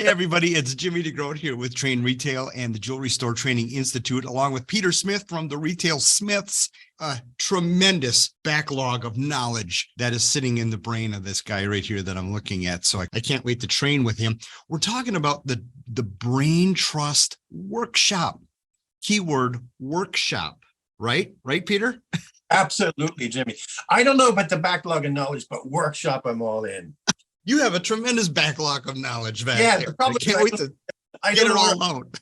Hey, everybody, it's Jimmy DeGroot here with Train Retail and the Jewelry Store Training Institute, along with Peter Smith from the Retail Smiths. A tremendous backlog of knowledge that is sitting in the brain of this guy right here that I'm looking at. So I can't wait to train with him. We're talking about the Brain Trust Workshop. Keyword workshop, right? Right, Peter? Absolutely, Jimmy. I don't know about the backlog of knowledge, but workshop, I'm all in. You have a tremendous backlog of knowledge back there. The problem I can't wait to get it all out.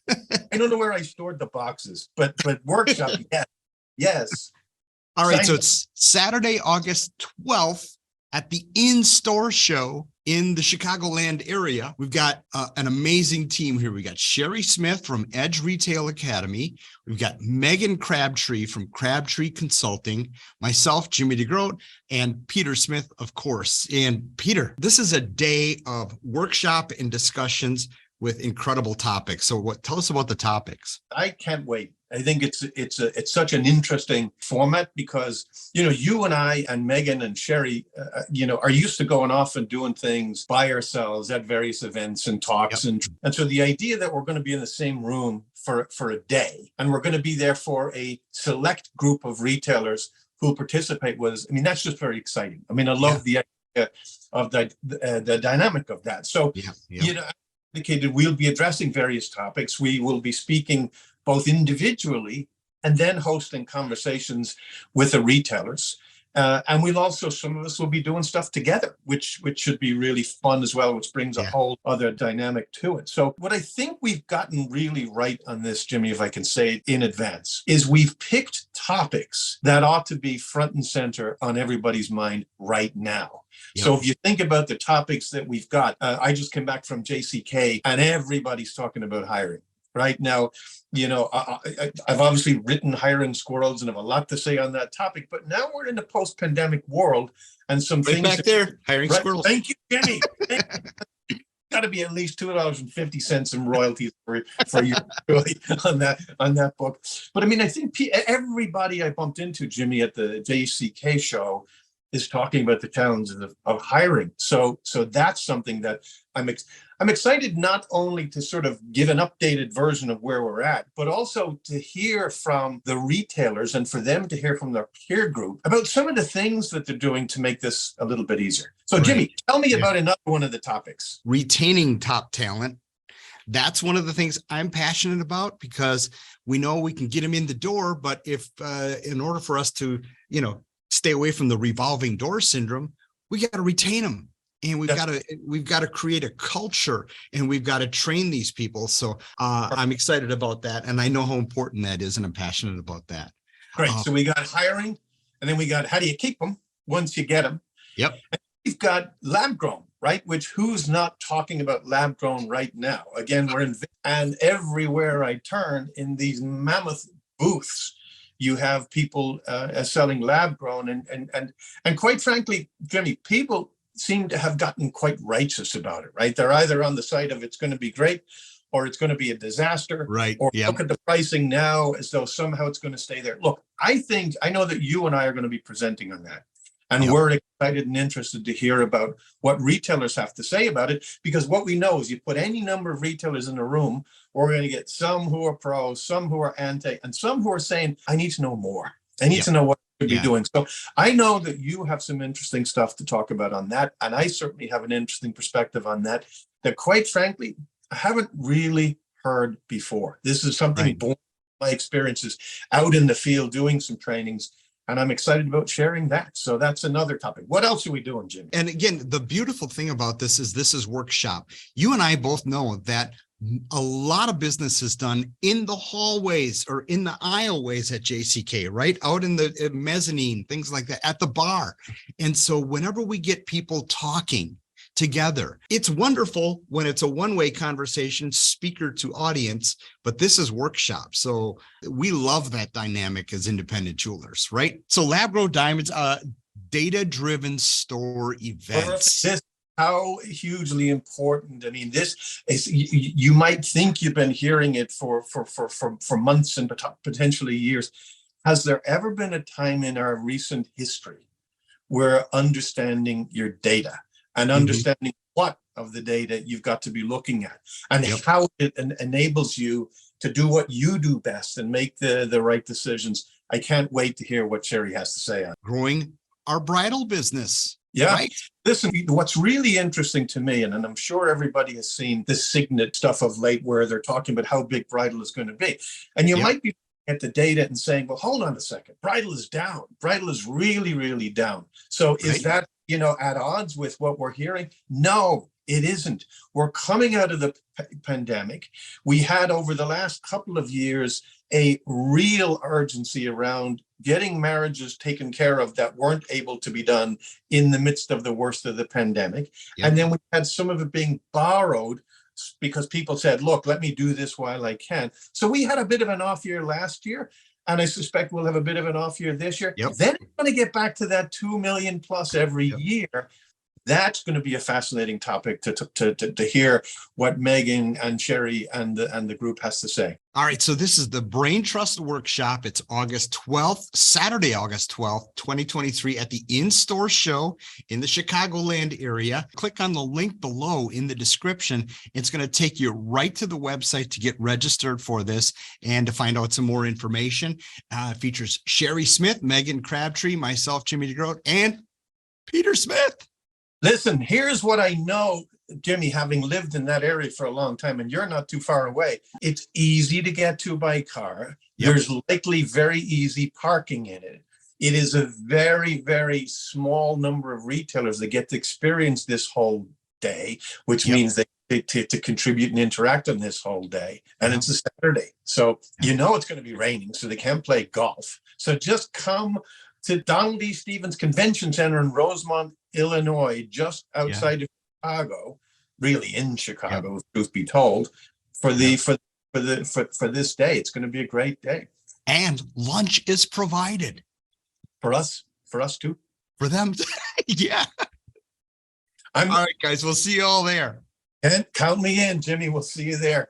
I don't know where I stored the boxes, but workshop, yes. All right, so it's Saturday, August 12th at the in-store show in the Chicagoland area. We've got an amazing team here. We got Sherry Smith from Edge Retail Academy. We've got Megan Crabtree from Crabtree Consulting, myself, Jimmy DeGroot, and Peter Smith, of course. And Peter, this is a day of workshop and discussions with incredible topics. So tell us about the topics. I can't wait. I think it's such an interesting format because, you and I and Megan and Sherry, are used to going off and doing things by ourselves at various events and talks. Yep. And so the idea that we're going to be in the same room for a day and we're going to be there for a select group of retailers who will participate that's just very exciting. I love the idea of the dynamic of that. So, indicated we'll be addressing various topics. We will be speaking both individually and then hosting conversations with the retailers. And we'll also, some of us will be doing stuff together, which should be really fun as well, which brings a whole other dynamic to it. So what I think we've gotten really right on this, Jimmy, if I can say it in advance, is we've picked topics that ought to be front and center on everybody's mind right now. Yep. So if you think about the topics that we've got, I just came back from JCK and everybody's talking about hiring. Right now, I've obviously written Hiring Squirrels and have a lot to say on that topic, but now we're in a post-pandemic world and some things back there, Hiring Squirrels. Thank you, Jimmy. Got to be at least $2.50 in royalties for you on that book. But I think everybody I bumped into, Jimmy, at the JCK show is talking about the challenges of hiring. So that's something that I'm excited not only to sort of give an updated version of where we're at, but also to hear from the retailers and for them to hear from their peer group about some of the things that they're doing to make this a little bit easier. So Jimmy, tell me about another one of the topics. Retaining top talent. That's one of the things I'm passionate about because we know we can get them in the door, but if in order for us to, stay away from the revolving door syndrome, we got to retain them. And we've got to create a culture and we've got to train these people. So I'm excited about that. And I know how important that is. And I'm passionate about that. Great. So we got hiring and then we got how do you keep them once you get them? Yep. And we've got lab grown, right? Which who's not talking about lab grown right now? Again, and everywhere I turn in these mammoth booths, you have people selling lab grown and quite frankly, Jimmy, people seem to have gotten quite righteous about it, right? They're either on the side of it's going to be great or it's going to be a disaster, right? Or look at the pricing now as though somehow it's going to stay there. Look, I know that you and I are going to be presenting on that. And we're excited and interested to hear about what retailers have to say about it, because what we know is you put any number of retailers in a room, we're going to get some who are pro, some who are anti, and some who are saying, I need to know more. I need to know what to be doing. So I know that you have some interesting stuff to talk about on that. And I certainly have an interesting perspective on that quite frankly, I haven't really heard before. This is something born from my experiences out in the field doing some trainings. And I'm excited about sharing that. So that's another topic. What else are we doing, Jimmy? And again, the beautiful thing about this is workshop. You and I both know that a lot of business is done in the hallways or in the aisleways at JCK, right? Out in the mezzanine, things like that, at the bar. And so whenever we get people talking together, it's wonderful when it's a one-way conversation, speaker to audience, but this is workshop. So we love that dynamic as independent jewelers, right? So lab grown diamonds, data-driven store events. How hugely important. This is, you might think you've been hearing it for months and potentially years. Has there ever been a time in our recent history where understanding your data and understanding what of the data you've got to be looking at, and Yep. how it enables you to do what you do best and make the right decisions. I can't wait to hear what Sherry has to say on it. Growing our bridal business. Yeah. Right. Listen, what's really interesting to me, and I'm sure everybody has seen the Signet stuff of late where they're talking about how big bridal is going to be. And you Yep. might be at the data and saying, well, hold on a second, bridal is down. Bridal is really, really down. So is Right. that, at odds with what we're hearing? No, it isn't. We're coming out of the pandemic. We had over the last couple of years a real urgency around getting marriages taken care of that weren't able to be done in the midst of the worst of the pandemic. Yep. And then we had some of it being borrowed because people said, look, let me do this while I can. So we had a bit of an off year last year, and I suspect we'll have a bit of an off year this year. Yep. Then we're going to get back to that 2 million plus every Yep. year. That's going to be a fascinating topic to hear what Megan and Sherry and the group has to say. All right. So this is the Brain Trust Workshop. It's August 12th, Saturday, August 12th, 2023 at the In-Store Show in the Chicagoland area. Click on the link below in the description. It's going to take you right to the website to get registered for this and to find out some more information. It features Sherry Smith, Megan Crabtree, myself, Jimmy DeGroot, and Peter Smith. Listen, here's what I know, Jimmy, having lived in that area for a long time, and you're not too far away. It's easy to get to by car. Yep. There's likely very easy parking in it. It is a very, very small number of retailers that get to experience this whole day, which Yep. means they to contribute and interact on this whole day. And Yep. it's a Saturday. So Yep. it's going to be raining, so they can't play golf. So just come to Donald E. Stevens Convention Center in Rosemont, Illinois, just outside of Chicago, really in Chicago, if truth be told, for this day. It's going to be a great day. And lunch is provided For us too. for them. Yeah. All right, guys. We'll see you all there. And count me in, Jimmy. We'll see you there.